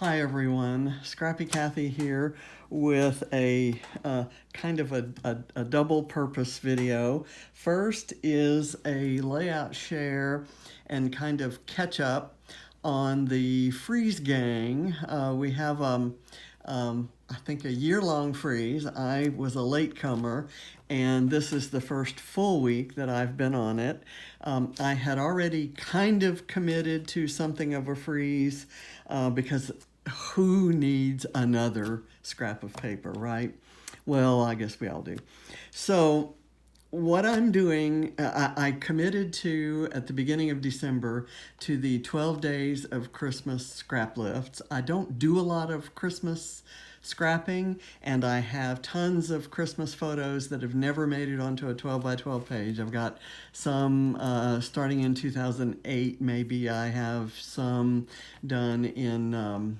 Hi everyone, Scrappy Kathy here with a kind of a double purpose video. First is a layout share and kind of catch up on the freeze gang. We have I think a year-long freeze. I was a latecomer, and this is the first full week that I've been on it. I had already kind of committed to something of a freeze because who needs another scrap of paper, right? Well, I guess we all do. So what I'm doing, I committed to at the beginning of December to the 12 days of Christmas scrap lifts. I don't do a lot of Christmas scrapping, and I have tons of Christmas photos that have never made it onto a 12 by 12 page. I've got some starting in 2008, maybe I have some done in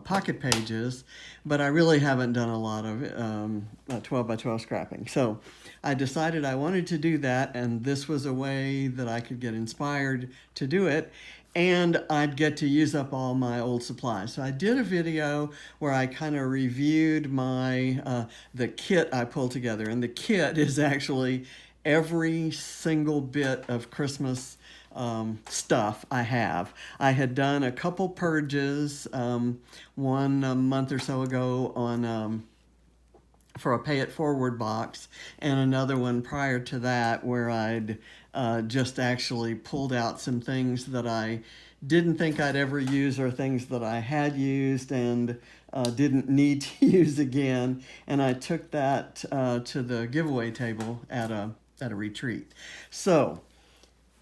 pocket pages, but I really haven't done a lot of 12 by 12 scrapping. So I decided I wanted to do that, and this was a way that I could get inspired to do it, and I'd get to use up all my old supplies. So I did a video where I kind of reviewed my the kit I pulled together, and the kit is actually every single bit of Christmas stuff I have. I had done a couple purges, one a month or so ago on for a pay it forward box, and another one prior to that where I'd just actually pulled out some things that I didn't think I'd ever use, or things that I had used and didn't need to use again, and I took that to the giveaway table at a retreat. So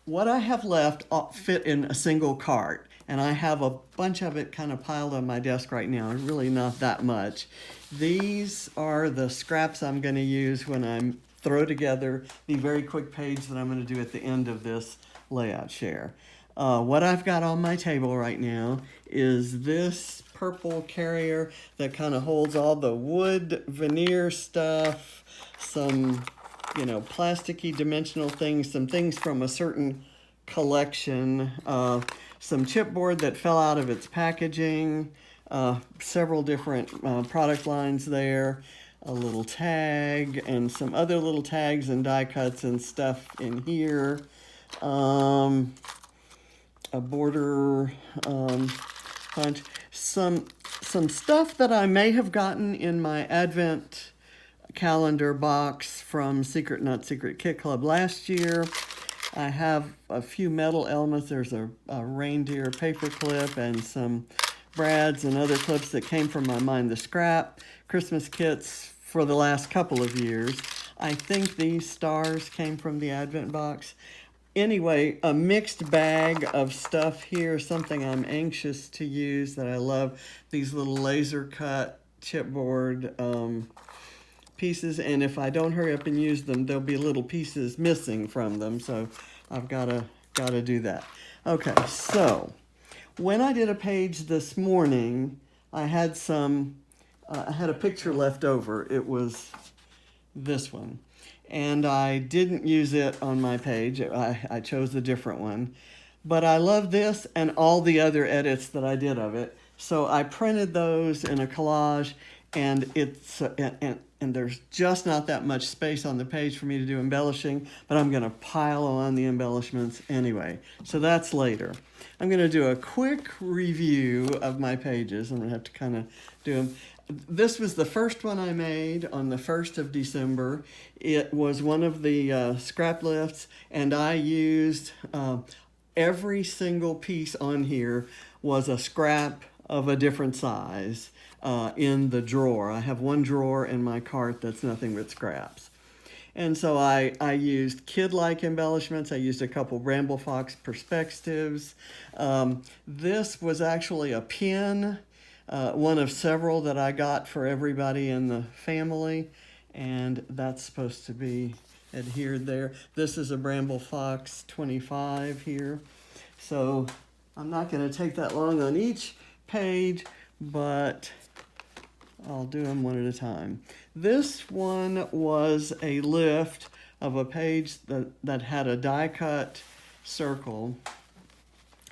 what I have left fit in a single cart, and I have a bunch of it kind of piled on my desk right now. Really not that much. These are the scraps I'm going to use when I throw together the very quick page that I'm going to do at the end of this layout share. What I've got on my table right now is this purple carrier that kind of holds all the wood veneer stuff, some plasticky dimensional things, some things from a certain collection, some chipboard that fell out of its packaging, several different product lines there, a little tag, and some other little tags and die cuts and stuff in here, a border punch, some stuff that I may have gotten in my Advent calendar box from Secret Not Secret Kit Club last year. I have a few metal elements. There's a reindeer paper clip and some brads and other clips that came from my Mind the Scrap Christmas kits for the last couple of years. I think these stars came from the Advent box. Anyway, a mixed bag of stuff here, something I'm anxious to use that I love. These little laser cut chipboard pieces, and if I don't hurry up and use them, there'll be little pieces missing from them, so I've gotta do that. Okay, so when I did a page this morning, I had I had a picture left over. It was this one, and I didn't use it on my page. I chose a different one, but I love this and all the other edits that I did of it, so I printed those in a collage, and it's and there's just not that much space on the page for me to do embellishing, but I'm going to pile on the embellishments anyway. So that's later. I'm going to do a quick review of my pages. I'm going to have to kind of do them. This was the first one I made on the 1st of December. It was one of the scrap lifts, and I used every single piece on here was a scrap of a different size in the drawer. I have one drawer in my cart that's nothing but scraps. And so I used kid-like embellishments. I used a couple Bramble Fox perspectives. This was actually a pin, one of several that I got for everybody in the family, and that's supposed to be adhered there. This is a Bramble Fox 25 here. So I'm not going to take that long on each page, but I'll do them one at a time. This one was a lift of a page that had a die cut circle,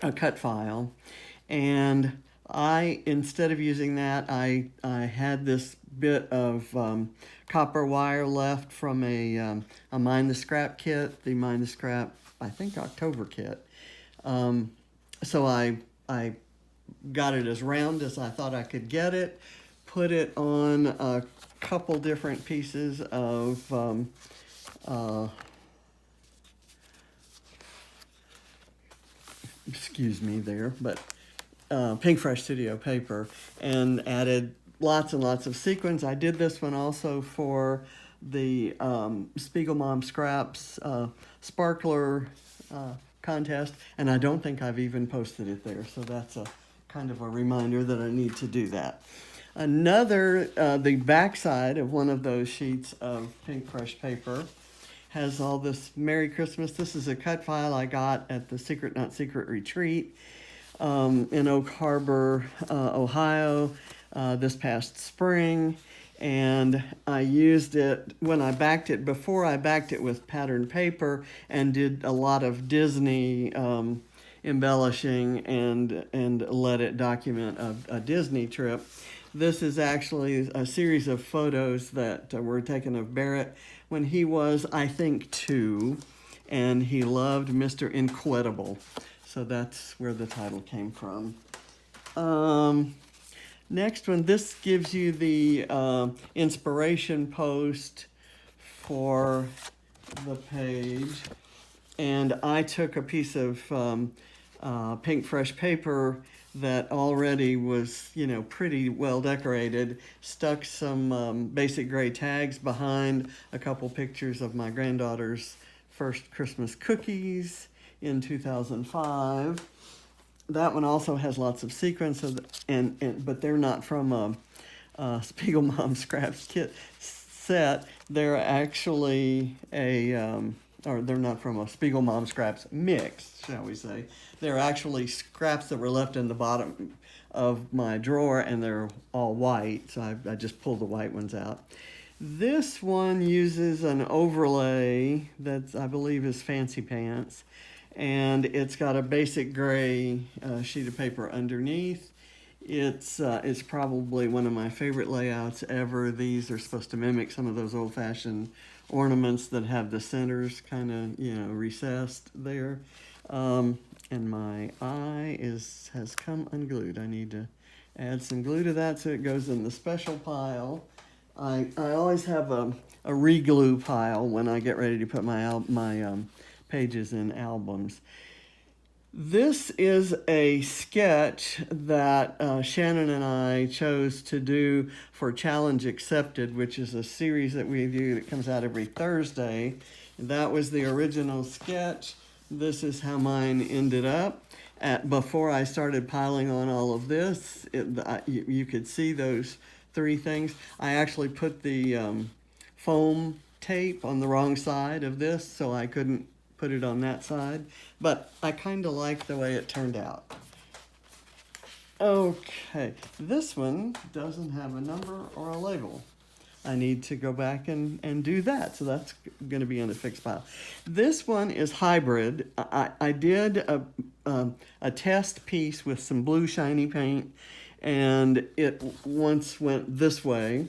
a cut file, and Instead of using that, I had this bit of copper wire left from a Mind the Scrap kit, the Mind the Scrap, I think, October kit. So I got it as round as I thought I could get it, put it on a couple different pieces of excuse me there, but Pink Fresh Studio paper, and added lots and lots of sequins. I did this one also for the Spiegel Mom Scraps sparkler contest, and I don't think I've even posted it there, so that's a kind of a reminder that I need to do that. Another, the backside of one of those sheets of Pink Fresh paper has all this Merry Christmas. This is a cut file I got at the Secret Not Secret retreat in Oak Harbor, Ohio, this past spring. And I used it when I backed it, before I backed it with patterned paper, and did a lot of Disney embellishing and let it document a Disney trip. This is actually a series of photos that were taken of Barrett when he was, I think, 2, and he loved Mr. Incredible. So that's where the title came from. Next one, this gives you the inspiration post for the page. And I took a piece of Pink Fresh paper that already was, pretty well decorated, stuck some basic gray tags behind a couple pictures of my granddaughter's first Christmas cookies in 2005. That one also has lots of sequins, but they're not from a Spiegel Mom Scraps kit set. They're actually or they're not from a Spiegel Mom Scraps mix, shall we say. They're actually scraps that were left in the bottom of my drawer, and they're all white, so I just pulled the white ones out. This one uses an overlay that I believe is Fancy Pants, and it's got a basic gray sheet of paper underneath. It's probably one of my favorite layouts ever. These are supposed to mimic some of those old-fashioned ornaments that have the centers kind of, recessed there. And my eye has come unglued. I need to add some glue to that so it goes in the special pile. I always have a re-glue pile when I get ready to put my pages in albums. This is a sketch that Shannon and I chose to do for Challenge Accepted, which is a series that we do that comes out every Thursday. That was the original sketch. This is how mine ended up. Before I started piling on all of this, you could see those 3 things. I actually put the foam tape on the wrong side of this, so I couldn't put it on that side, but I kind of like the way it turned out. Okay, this one doesn't have a number or a label. I need to go back and do that, so that's going to be in a fixed file. This one is hybrid. I did a test piece with some blue shiny paint, and it once went this way.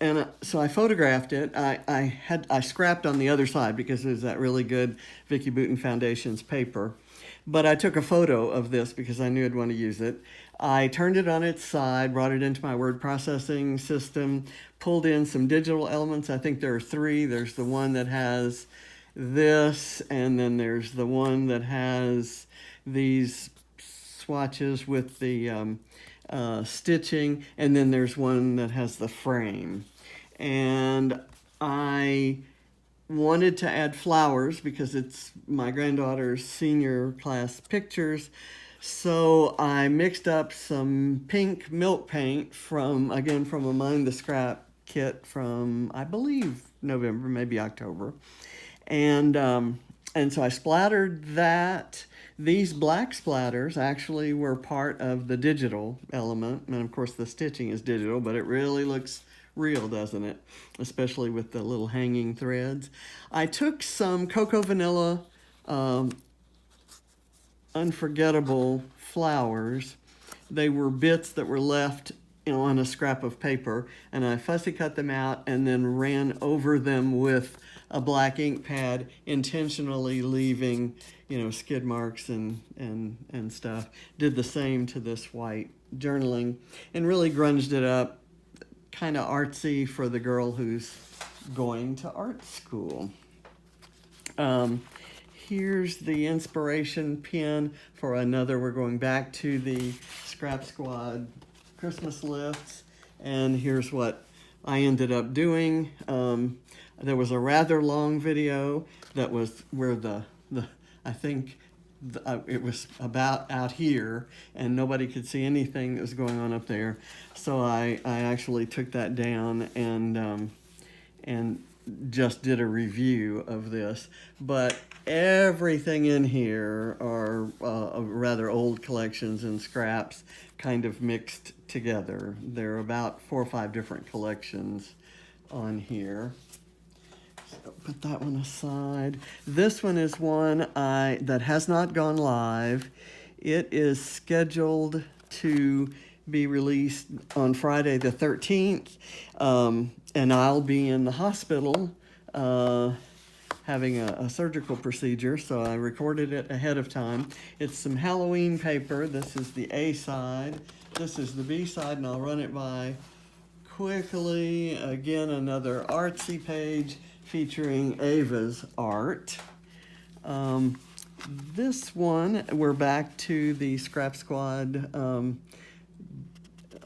And so I photographed it. I scrapped on the other side because there's that really good Vicki Boutin Foundation's paper. But I took a photo of this because I knew I'd want to use it. I turned it on its side, brought it into my word processing system, pulled in some digital elements. I think there are 3. There's the one that has this, and then there's the one that has these swatches with the stitching, and then there's one that has the frame. And I wanted to add flowers because it's my granddaughter's senior class pictures, so I mixed up some pink milk paint from a Mind the Scrap kit from, I believe, November, maybe October, and so I splattered that. These black splatters actually were part of the digital element, and of course the stitching is digital, but it really looks real, doesn't it? Especially with the little hanging threads. I took some Cocoa Vanilla Unforgettable flowers they were bits that were left, you know, on a scrap of paper, and I fussy cut them out and then ran over them with a black ink pad, intentionally leaving, you know, skid marks and stuff. Did the same to this white journaling and really grunged it up, kind of artsy for the girl who's going to art school. Here's the inspiration pin for another. We're going back to the Scrap Squad Christmas lifts, and here's what I ended up doing. There was a rather long video that was where I think it was about out here, and nobody could see anything that was going on up there. So I actually took that down and just did a review of this. But everything in here are rather old collections and scraps kind of mixed together. There are about 4 or 5 different collections on here. So put that one aside. This one is one that has not gone live. It is scheduled to be released on Friday the 13th, and I'll be in the hospital having a surgical procedure, so I recorded it ahead of time. It's some Halloween paper. This is the A side. This is the B side, and I'll run it by quickly. Again, another artsy page featuring Ava's art. This one, we're back to the Scrap Squad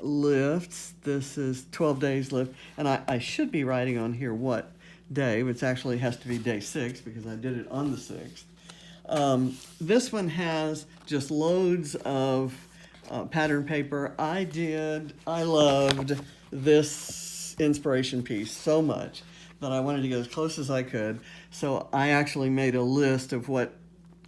lifts. This is 12 days lift, and I should be writing on here what day, which actually has to be day 6 because I did it on the 6th. This one has just loads of pattern paper. I loved this inspiration piece so much that I wanted to get as close as I could. So I actually made a list of what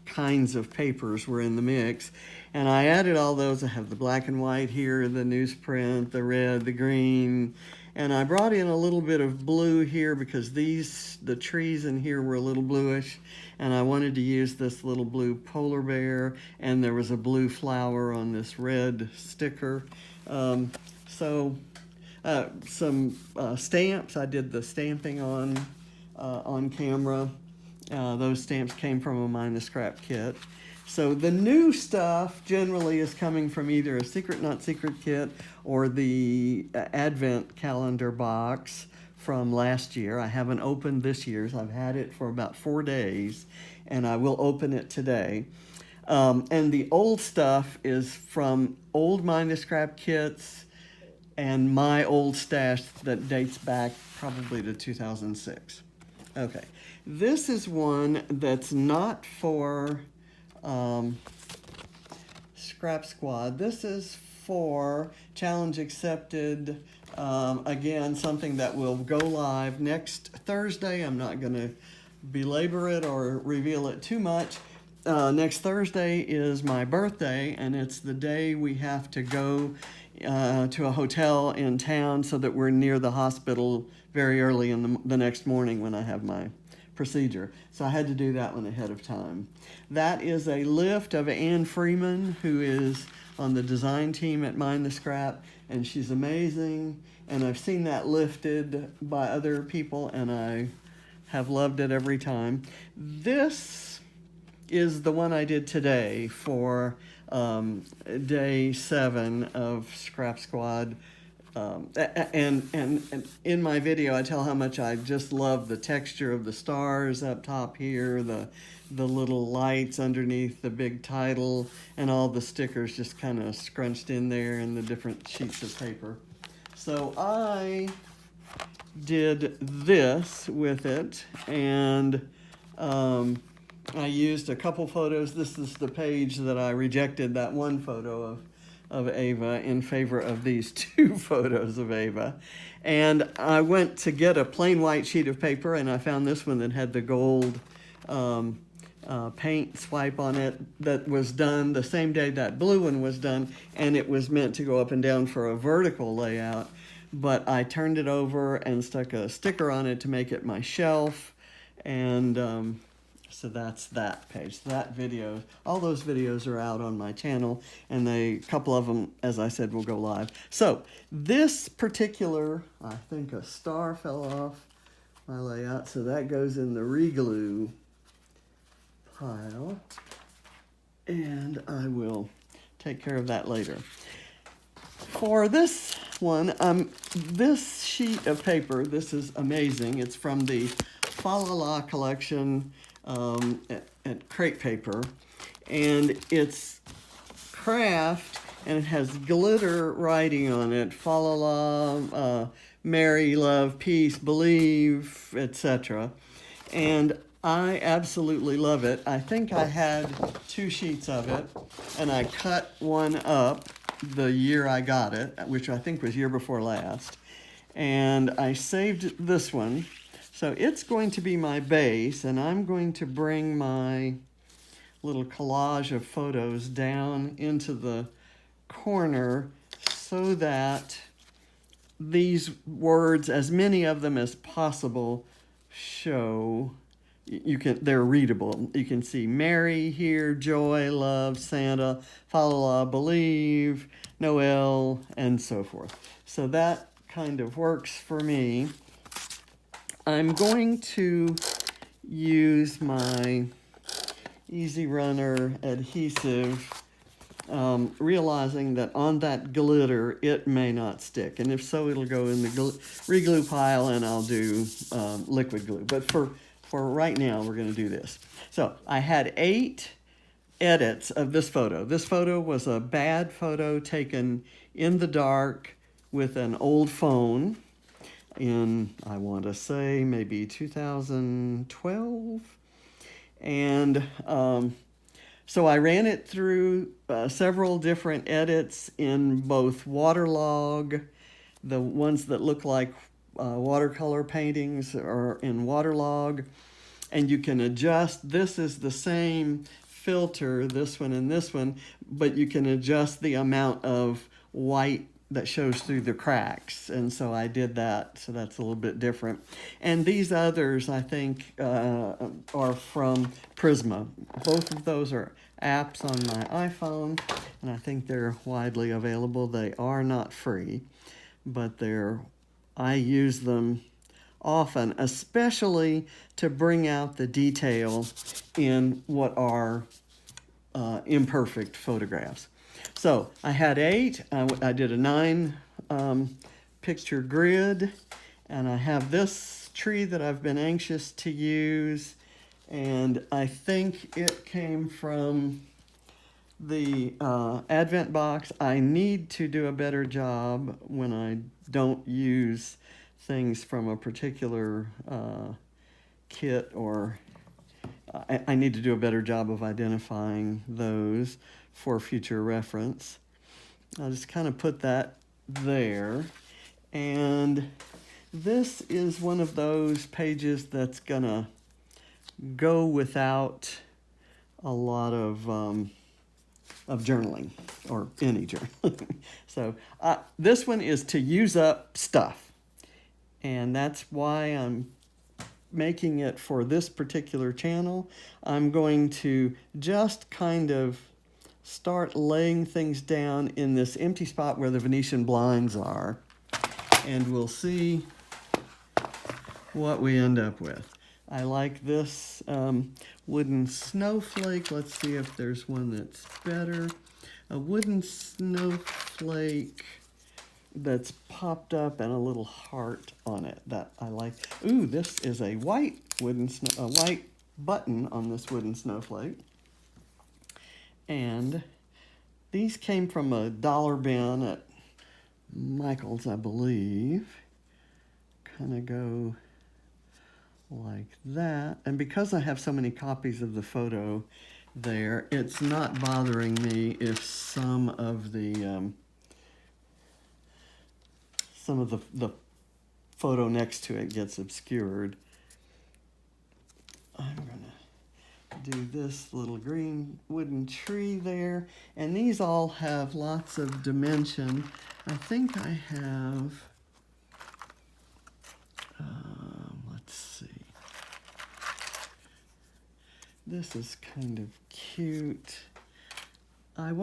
kinds of papers were in the mix, and I added all those. I have the black and white here, the newsprint, the red, the green, and I brought in a little bit of blue here because the trees in here were a little bluish, and I wanted to use this little blue polar bear, and there was a blue flower on this red sticker. Some stamps. I did the stamping on camera. Those stamps came from a Mine the Scrap kit. So the new stuff generally is coming from either a Secret Not Secret kit or the Advent calendar box from last year. I haven't opened this year's. I've had it for about 4 days, and I will open it today. And the old stuff is from old Mine the Scrap kits and my old stash that dates back probably to 2006. Okay, this is one that's not for Scrap Squad. This is for Challenge Accepted. Again, something that will go live next Thursday. I'm not going to belabor it or reveal it too much. Next Thursday is my birthday, and it's the day we have to go to a hotel in town so that we're near the hospital very early in the next morning when I have my procedure. So I had to do that one ahead of time. That is a lift of Anne Freeman, who is on the design team at Mine the Scrap, and she's amazing. And I've seen that lifted by other people, and I have loved it every time. This is the one I did today for day 7 of Scrap Squad. And in my video, I tell how much I just love the texture of the stars up top here, the little lights underneath the big title, and all the stickers just kind of scrunched in there in the different sheets of paper. So I did this with it, and I used a couple photos. This is the page that I rejected that one photo of Ava in favor of these 2 photos of Ava. And I went to get a plain white sheet of paper, and I found this one that had the gold paint swipe on it that was done the same day that blue one was done, and it was meant to go up and down for a vertical layout. But I turned it over and stuck a sticker on it to make it my shelf, and So that's that page. That video, all those videos are out on my channel, and a couple of them, as I said, will go live. So this particular, I think a star fell off my layout, so that goes in the reglue pile, and I will take care of that later. For this one, this sheet of paper, this is amazing. It's from the Fa La La collection at Crate Paper, and it's craft, and it has glitter writing on it, Fa La La, marry, love, peace, believe, etc. And I absolutely love it. I think I had 2 sheets of it, and I cut one up the year I got it, which I think was year before last. And I saved this one. So it's going to be my base, and I'm going to bring my little collage of photos down into the corner so that these words, as many of them as possible, show, they're readable. You can see Mary here, joy, love, Santa, Fa La La, believe, Noel, and so forth. So that kind of works for me. I'm going to use my Easy Runner adhesive, realizing that on that glitter it may not stick, and if so, it'll go in the reglue pile, and I'll do liquid glue. But for right now, we're going to do this. So I had 8 edits of this photo. This photo was a bad photo taken in the dark with an old phone in, I want to say, maybe 2012. And so I ran it through several different edits in both waterlog, the ones that look like watercolor paintings are in waterlog, and you can adjust. This is the same filter, this one and this one, but you can adjust the amount of white that shows through the cracks, and so I did that, so that's a little bit different. And these others, I think, are from Prisma. Both of those are apps on my iPhone, and I think they're widely available. They are not free, but I use them often, especially to bring out the detail in what are imperfect photographs. So I had 8. I did a 9 picture grid, and I have this tree that I've been anxious to use, and I think it came from the Advent box. I need to do a better job when I don't use things from a particular kit, or I need to do a better job of identifying those for future reference. I'll just kind of put that there. And this is one of those pages that's gonna go without a lot of journaling, or any journaling. So this one is to use up stuff, and that's why I'm making it for this particular channel. I'm going to just kind of start laying things down in this empty spot where the Venetian blinds are, and we'll see what we end up with. I like this wooden snowflake. Let's see if there's one that's better. A wooden snowflake that's popped up and a little heart on it that I like. Ooh, this is a white white button on this wooden snowflake. And these came from a dollar bin at Michael's, I believe. Kind of go like that. And because I have so many copies of the photo there, it's not bothering me if some of the photo next to it gets obscured. I'm gonna do this little green wooden tree there, and these all have lots of dimension. I think I have, let's see, This is kind of cute. I'm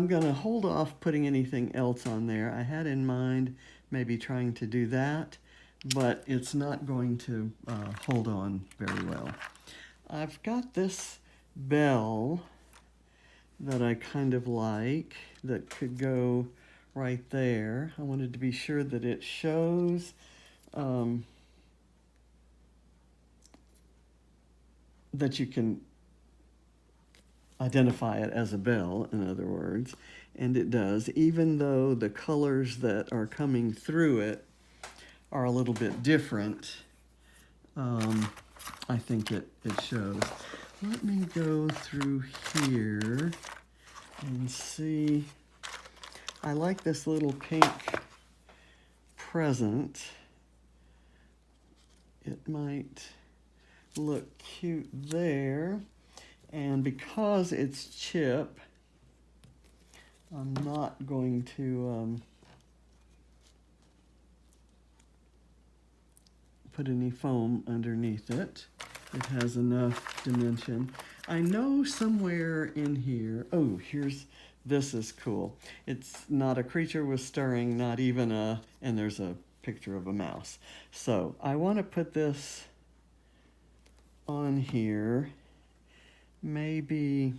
gonna hold off putting anything else on there. I had in mind maybe trying to do that, but it's not going to hold on very well. I've got this bell that I kind of like that could go right there. I wanted to be sure that it shows that you can identify it as a bell, in other words, and it does, even though the colors that are coming through it are a little bit different. I think it shows. Let me go through here and see. I like this little pink present. It might look cute there. And because it's chip, I'm not going to put any foam underneath it. It has enough dimension. I know somewhere in here, oh, this is cool. It's not a creature with stirring, not even and there's a picture of a mouse. So I want to put this on here, maybe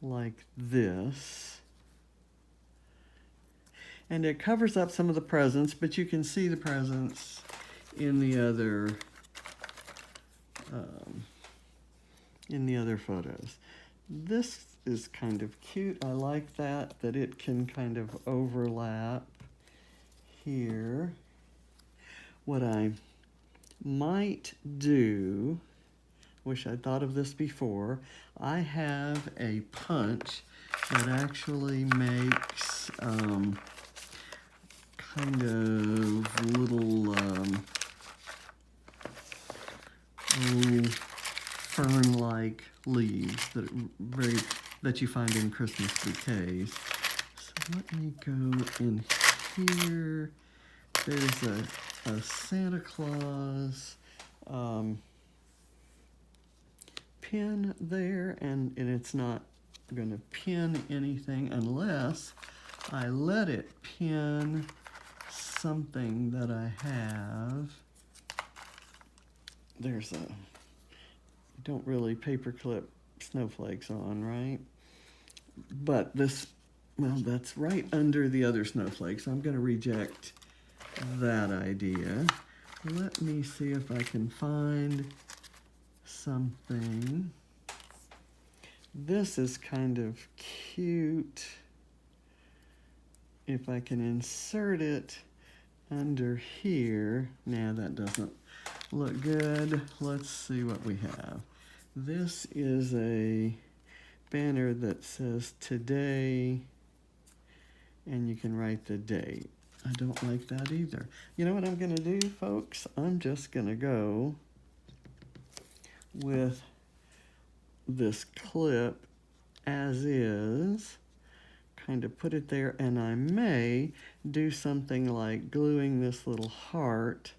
like this. And it covers up some of the presents, but you can see the presents in the other photos. This is kind of cute. I like that it can kind of overlap here. What I might do, wish I'd thought of this before, I have a punch that actually makes kind of little fern-like leaves that you find in Christmas bouquets. So let me go in here. There's a Santa Claus pin there, and it's not going to pin anything unless I let it pin something that I have. There's you don't really paper clip snowflakes on, right? But this, well, that's right under the other snowflakes. So I'm going to reject that idea. Let me see if I can find something. This is kind of cute. If I can insert it under here. Nah, that doesn't look good. Let's see what we have. This is a banner that says today, and you can write the date. I don't like that either. You know what I'm going to do, folks? I'm just going to go with this clip as is, kind of put it there, and I may do something like gluing this little heart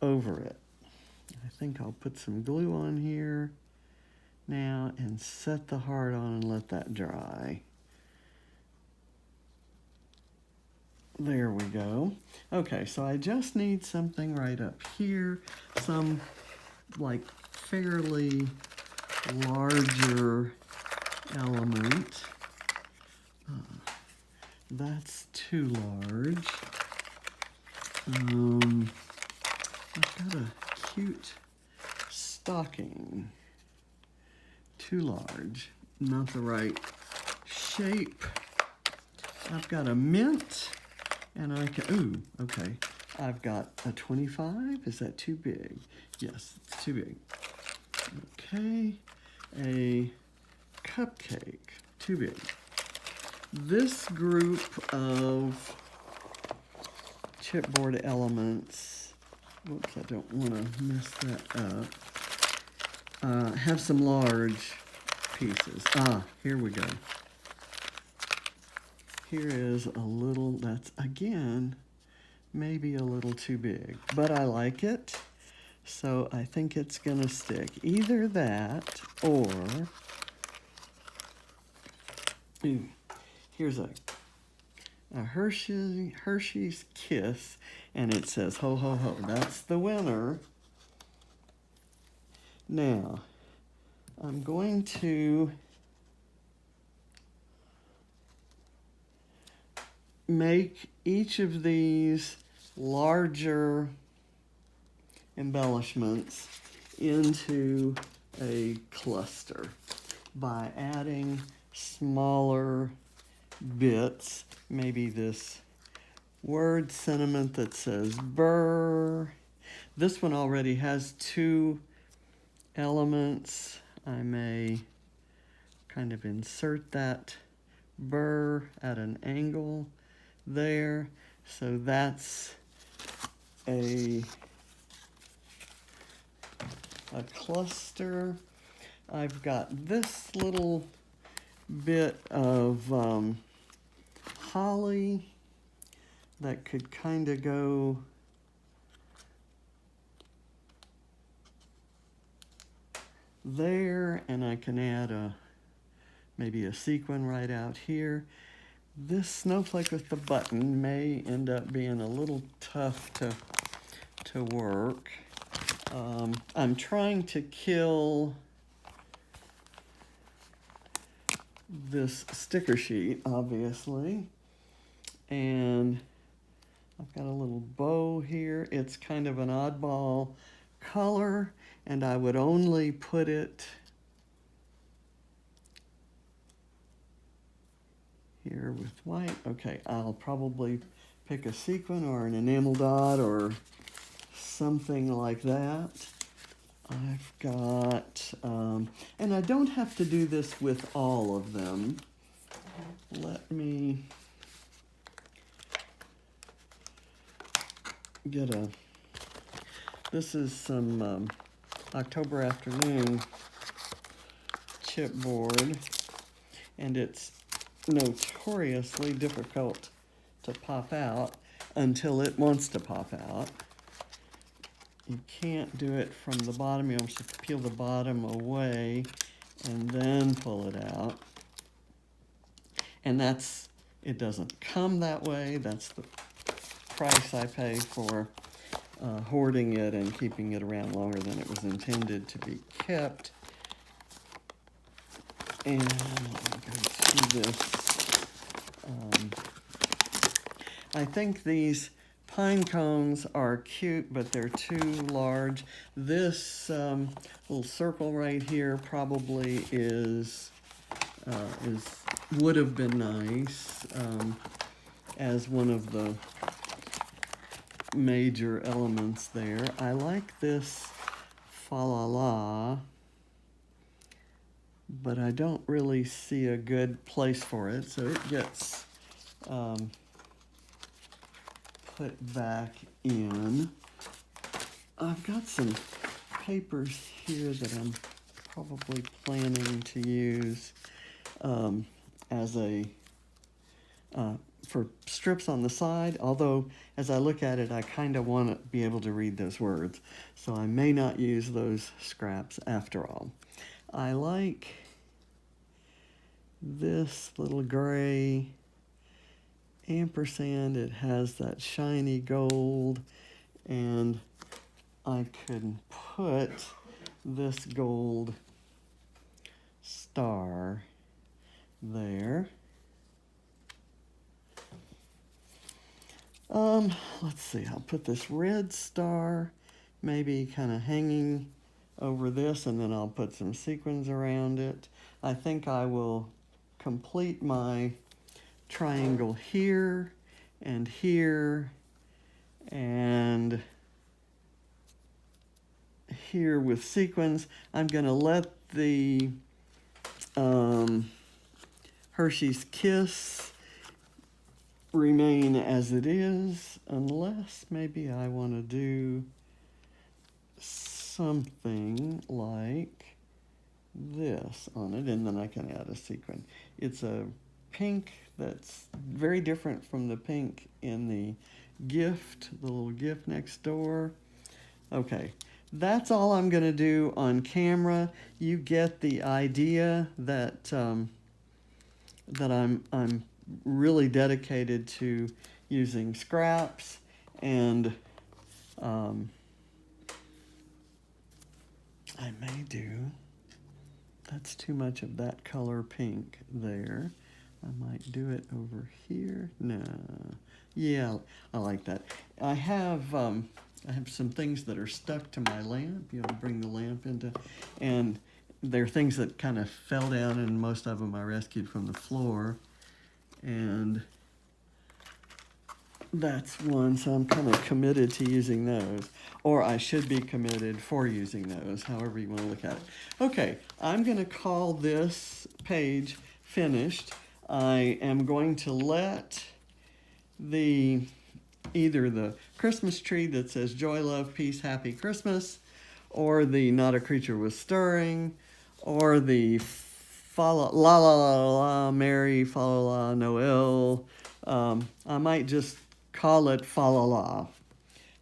over it. I think I'll put some glue on here now and set the heart on and let that dry. There we go. Okay, so I just need something right up here, some like fairly larger element. That's too large. I've got a cute stocking. Too large, not the right shape. I've got a mint, and I can, ooh, okay. I've got a 25, is that too big? Yes, it's too big. Okay, a cupcake, too big. This group of chipboard elements, whoops, I don't want to mess that up, have some large pieces. Here we go. Here is a little, that's again, maybe a little too big, but I like it. So I think it's gonna stick. Either that or, ooh, here's a Hershey's Kiss, and it says ho ho ho. That's the winner. Now, I'm going to make each of these larger embellishments into a cluster by adding smaller bits, maybe this word sentiment that says burr. This one already has two elements. I may kind of insert that burr at an angle there. So that's a cluster. I've got this little bit of holly that could kind of go there, and I can add maybe a sequin right out here. This snowflake with the button may end up being a little tough to work. I'm trying to kill this sticker sheet, obviously, and I've got a little bow here. It's kind of an oddball color, and I would only put it here with white. Okay, I'll probably pick a sequin or an enamel dot or something like that. I've got, and I don't have to do this with all of them. Let me get this is some October afternoon chipboard, and it's notoriously difficult to pop out until it wants to pop out. You can't do it from the bottom. You almost have to peel the bottom away and then pull it out. And it doesn't come that way. That's the price I pay for hoarding it and keeping it around longer than it was intended to be kept. And I'll go through this. I think these pine cones are cute, but they're too large. This little circle right here probably would have been nice as one of the major elements there. I like this fa la la, but I don't really see a good place for it, so it gets put back in. I've got some papers here that I'm probably planning to use as for strips on the side, although as I look at it, I kind of want to be able to read those words, so I may not use those scraps after all. I like this little gray ampersand. It has that shiny gold, and I could put this gold star there. Let's see, I'll put this red star maybe kind of hanging over this, and then I'll put some sequins around it. I think I will complete my triangle here and here and here with sequins. I'm going to let the Hershey's Kiss remain as it is, unless maybe I want to do something like this on it, and then I can add a sequin. It's a pink that's very different from the pink in the gift, the little gift next door. Okay, that's all I'm going to do on camera. You get the idea that that I'm really dedicated to using scraps, and I may do, that's too much of that color pink there. I might do it over here. No, yeah, I like that. I have some things that are stuck to my lamp. You know, bring the lamp into, and they're things that kind of fell down, and most of them I rescued from the floor. And that's one, so I'm kind of committed to using those. Or I should be committed for using those, however you want to look at it. Okay, I'm going to call this page finished. I am going to let either the Christmas tree that says Joy, Love, Peace, Happy Christmas, or the Not a Creature Was Stirring, or the fa la la la la Merry fa la la Noel. I might just call it fa la la.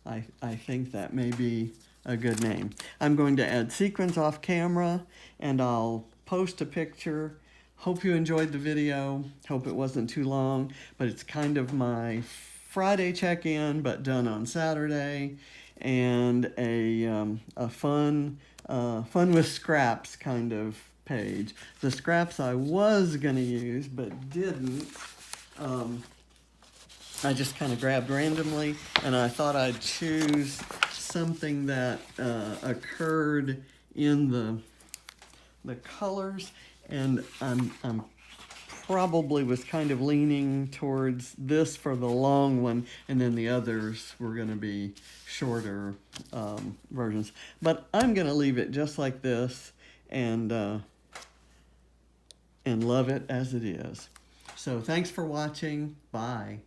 I think that may be a good name. I'm going to add sequins off camera, and I'll post a picture. Hope you enjoyed the video. Hope it wasn't too long, but it's kind of my Friday check-in, but done on Saturday, and a fun with scraps kind of page. The scraps I was going to use but didn't, I just kind of grabbed randomly, and I thought I'd choose something that occurred in the colors, and I'm probably was kind of leaning towards this for the long one, and then the others were going to be shorter versions. But I'm going to leave it just like this, and love it as it is. So thanks for watching. Bye.